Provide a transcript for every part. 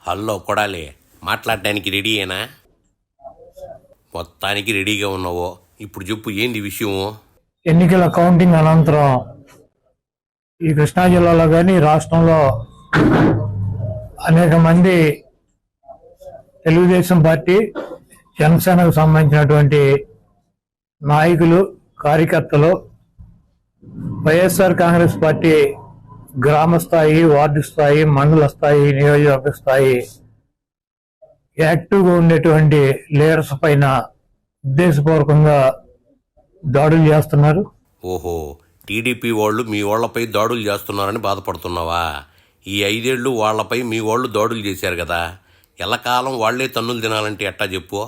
Hello Kodali, మాట్లాడడానికి రెడీయేనా? మొత్తానికి రెడీగా ఉన్నావో? ఇప్పుడు చెప్పు, ఏంది విషయము? ఎన్నికల కౌంటింగ్ అనంతరం ఈ కృష్ణా జిల్లాలో కానీ రాష్ట్రంలో అనేక మంది తెలుగుదేశం పార్టీ, జనసేనకు సంబంధించినటువంటి నాయకులు, కార్యకర్తలు వైఎస్ఆర్ కాంగ్రెస్ పార్టీ గ్రామ స్థాయి, వార్డు స్థాయి, మండల స్థాయి, నియోజకవర్గ స్థాయి యాక్టివ్గా ఉండేటువంటి లీడర్స్ పైన ఉద్దేశపూర్వకంగా దాడులు చేస్తున్నారు. ఓహో, టీడీపీ వాళ్ళు మీ వాళ్లపై దాడులు చేస్తున్నారని బాధపడుతున్నావా? ఈ 5 ఏళ్ళు వాళ్లపై మీ వాళ్ళు దాడులు చేశారు కదా, ఎల్లకాలం వాళ్లే తన్నులు తినాలంటే ఎట్టా చెప్పు?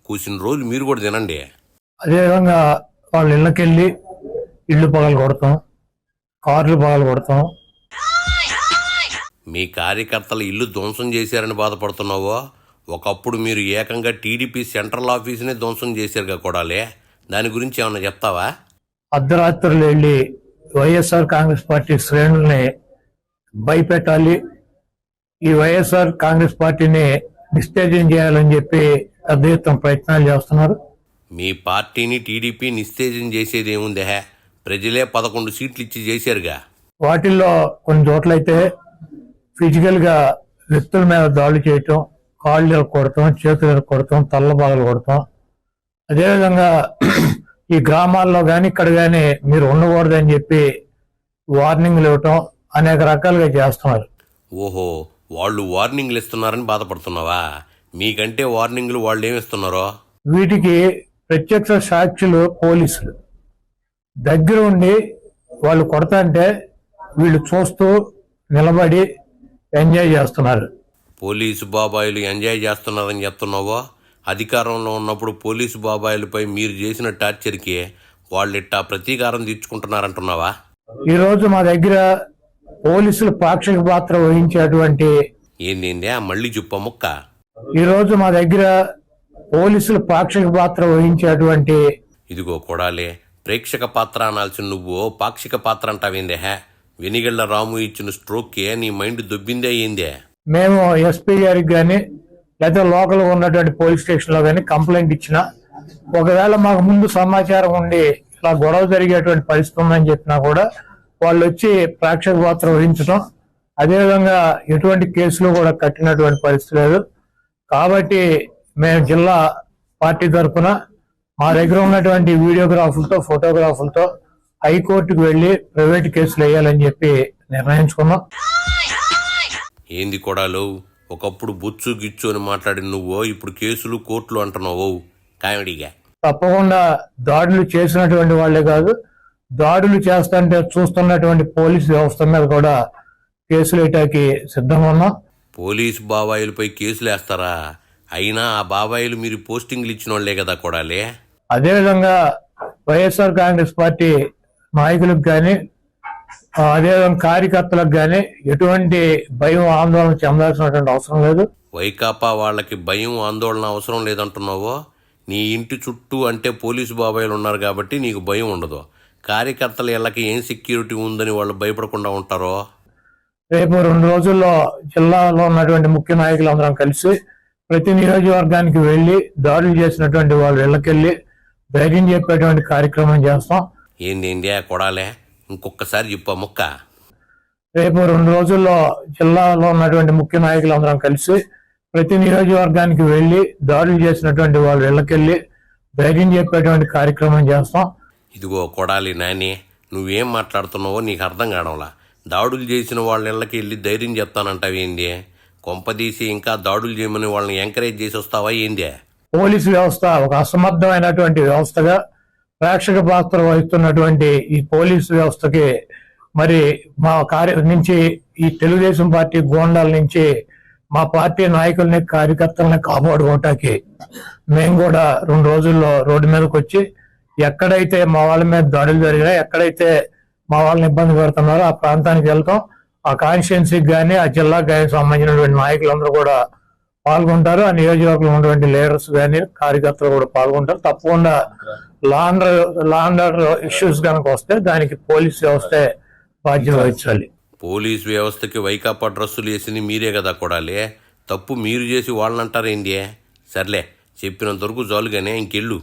కూసిన రోజు మీరు కూడా తినండి. అదేవిధంగా వాళ్ళ ఇళ్ళకెళ్ళి ఇళ్ళు పగలు కొడతాం, కార్లు పగలు కొడతాం. మీ కార్యకర్తల ఇల్లు ధ్వంసం చేశారని బాధపడుతున్నావో? ఒకప్పుడు మీరు ఏకంగా టీడీపీ సెంట్రల్ ఆఫీసునే ధ్వంసం చేశారుగా కొడాలే, దాని గురించి ఏమన్నా చెప్తావా? అర్ధరాత్రులు వెళ్ళి వైఎస్ఆర్ కాంగ్రెస్ పార్టీ శ్రేణుల్ని భయపెట్టాలి, ఈ వైఎస్ఆర్ కాంగ్రెస్ పార్టీని నిస్తేజం చేయాలని చెప్పి పెద్ద ఎత్తున ప్రయత్నాలు చేస్తున్నారు. మీ పార్టీని టీడీపీ నిస్తేజం చేసేది ఏముందే? ప్రజలే 11 సీట్లు ఇచ్చి చేశారుగా. వాటిల్లో కొన్ని చోట్లయితే ఫిజికల్ గా వ్యక్తుల మీద దాడులు చేయటం, కాళ్ళు కొడతాం, చేతులు కొడతాం, తల్ల బాగలు కొడతాం. అదేవిధంగా ఈ గ్రామాల్లో కానీ ఇక్కడ కానీ మీరు ఉండకూడదని చెప్పి వార్నింగ్లు ఇవ్వటం, అనేక రకాలుగా చేస్తున్నారు. ఓహో, వాళ్ళు వార్నింగ్లు ఇస్తున్నారని బాధపడుతున్నావా? మీకంటే వార్నింగ్లు వాళ్ళు ఏమిస్తున్నారో? వీటికి ప్రత్యక్ష సాక్షులు పోలీసులు దగ్గర ఉండి వాళ్ళు కొడతాంటే వీళ్ళు చూస్తూ నిలబడి ఎంజాయ్ చేస్తున్నారు. పోలీసు బాబాయిలు ఎంజాయ్ చేస్తున్నారని చెప్తున్నావో? అధికారంలో ఉన్నప్పుడు పోలీసు బాబాయిలపై మీరు చేసిన టార్చర్కి వాళ్ళిట్టా ప్రతీకారం తీర్చుకుంటున్నారంటున్నావా? ఈరోజు మా దగ్గర పోలీసులు పాక్షిక పాత్ర వహించేటువంటి ఏందేందే మళ్ళీ చెప్పా ముక్క? ఈరోజు మా దగ్గర పోలీసులు పాక్షిక పాత్ర వహించేటువంటి ఇదిగో కొడాలే, ప్రేక్షక పాత్ర అనాల్సిన నువ్వు పాక్షిక పాత్ర అంటావేందే? వెనిగళ్ల రాము ఇచ్చిన స్ట్రోక్కే నీ మైండ్ దొబ్బిందే ఏందే? మేము ఎస్పీ గారికి కానీ లేదా లోకల్ ఉన్నటువంటి పోలీస్ స్టేషన్ లో కానీ కంప్లైంట్ ఇచ్చినా, ఒకవేళ మాకు ముందు సమాచారం ఉండి ఇలా గొడవ జరిగేటువంటి పరిస్థితి ఉందని చెప్పినా కూడా వాళ్ళు వచ్చి ప్రేక్షక పాత్ర వహించడం, అదేవిధంగా ఎటువంటి కేసులు కూడా కట్టినటువంటి పరిస్థితి లేదు. కాబట్టి మేము జిల్లా పార్టీ తరఫున మా దగ్గర ఉన్నటువంటి వీడియోగ్రాఫులతో, ఫోటోగ్రాఫులతో హైకోర్టుకు వెళ్లి ప్రైవేట్ కేసులు వేయాలని చెప్పి నిర్ణయించుకున్నాం. ఏంది కొడాలు, ఒకప్పుడు బొచ్చు గిచ్చు అని మాట్లాడిన నువ్వు ఇప్పుడు కేసులు, కోర్టులు అంటున్నావు కామెడీగా? తప్పకుండా దాడులు చేసినటువంటి వాళ్లే కాదు, దాడులు చేస్తుంటే చూస్తున్నటువంటి పోలీసు వ్యవస్థ మీద కూడా కేసులు వేయటానికి సిద్ధంగా ఉన్నాం. పోలీసు బాబాయిలపై కేసులు వేస్తారా? అయినా ఆ బాబాయిలు మీరు పోస్టింగ్లు ఇచ్చిన వాళ్లే కదా కొడాలే. అదేవిధంగా వైఎస్ఆర్ కాంగ్రెస్ పార్టీ నాయకులకు కానీ, అదేవిధంగా కార్యకర్తలకు కానీ ఎటువంటి భయం, ఆందోళన చెందాల్సినటువంటి అవసరం లేదు. వైకాపా వాళ్ళకి భయం, ఆందోళన అవసరం లేదంటున్నావో? నీ ఇంటి చుట్టూ అంటే పోలీసు బాబాయిలు ఉన్నారు కాబట్టి నీకు భయం ఉండదు. కార్యకర్తల ఇళ్ళకి ఏం సెక్యూరిటీ ఉందని వాళ్ళు భయపడకుండా ఉంటారో? రేపు 2 రోజుల్లో జిల్లాలో ఉన్నటువంటి ముఖ్య నాయకులందరం కలిసి ప్రతి నియోజకవర్గానికి వెళ్లి దాడులు చేసినటువంటి వాళ్ళ ఇళ్ళకెళ్ళి ధైర్యం చెప్పేటువంటి కార్యక్రమం చేస్తాం. ఏందేందే కొడాలే, ఇంకొకసారి చెప్పా ముక్క? రేపు 2 రోజుల్లో జిల్లాలో ఉన్నటువంటి ముఖ్య నాయకులందరం కలిసి ప్రతి నియోజకవర్గానికి వెళ్లి దాడులు చేసినటువంటి వాళ్ళ ఇళ్ళకెళ్ళి ధైర్యం చెప్పేటువంటి కార్యక్రమం చేస్తాం. ఇదిగో కొడాలి నాని, నువ్వేం మాట్లాడుతున్నావో నీకు అర్థం కావడంలా. దాడులు చేసిన వాళ్ళ ఇళ్ళకి వెళ్ళి ధైర్యం చెప్తానంటావేంది? కొంపదీసి ఇంకా దాడులు చేయమని వాళ్ళని ఎంకరేజ్ చేసి వస్తావా ఏందే? పోలీసు వ్యవస్థ ఒక అసమర్థమైనటువంటి వ్యవస్థగా ప్రేక్షక పాత్ర వహిస్తున్నటువంటి ఈ పోలీసు వ్యవస్థకి మరి మా నుంచి ఈ తెలుగుదేశం పార్టీ గోండాల నుంచి మా పార్టీ నాయకుల్ని, కార్యకర్తల్ని కాపాడుకోవటానికి మేము కూడా 2 రోజుల్లో రోడ్డు మీదకి వచ్చి ఎక్కడైతే మా వాళ్ళ మీద దాడులు జరిగినా, ఎక్కడైతే మా వాళ్ళని ఇబ్బంది పెడుతున్నారో ఆ ప్రాంతానికి వెళ్తాం. ఆ కాన్స్టిట్యున్సీకి కానీ, ఆ జిల్లాకు కానీ సంబంధించినటువంటి నాయకులందరూ కూడా పాల్గొంటారు. ఆ నియోజకవర్గంలో ఉన్నటువంటి లీడర్స్ కానీ, కార్యకర్తలు కూడా పాల్గొంటారు. తప్పకుండా లా అండ్ ఆర్డర్ ఇష్యూస్ కనుక వస్తే దానికి పోలీస్ వ్యవస్థే బాధ్యత వహించాలి. పోలీస్ వ్యవస్థకి వైకాపా డ్రస్సులు వేసింది మీరే కదా కొడాలి. తప్పు మీరు చేసి వాళ్ళని అంటారేంటి? సర్లే, చెప్పినంతవరకు చాలుగానే ఇంకెళ్ళు.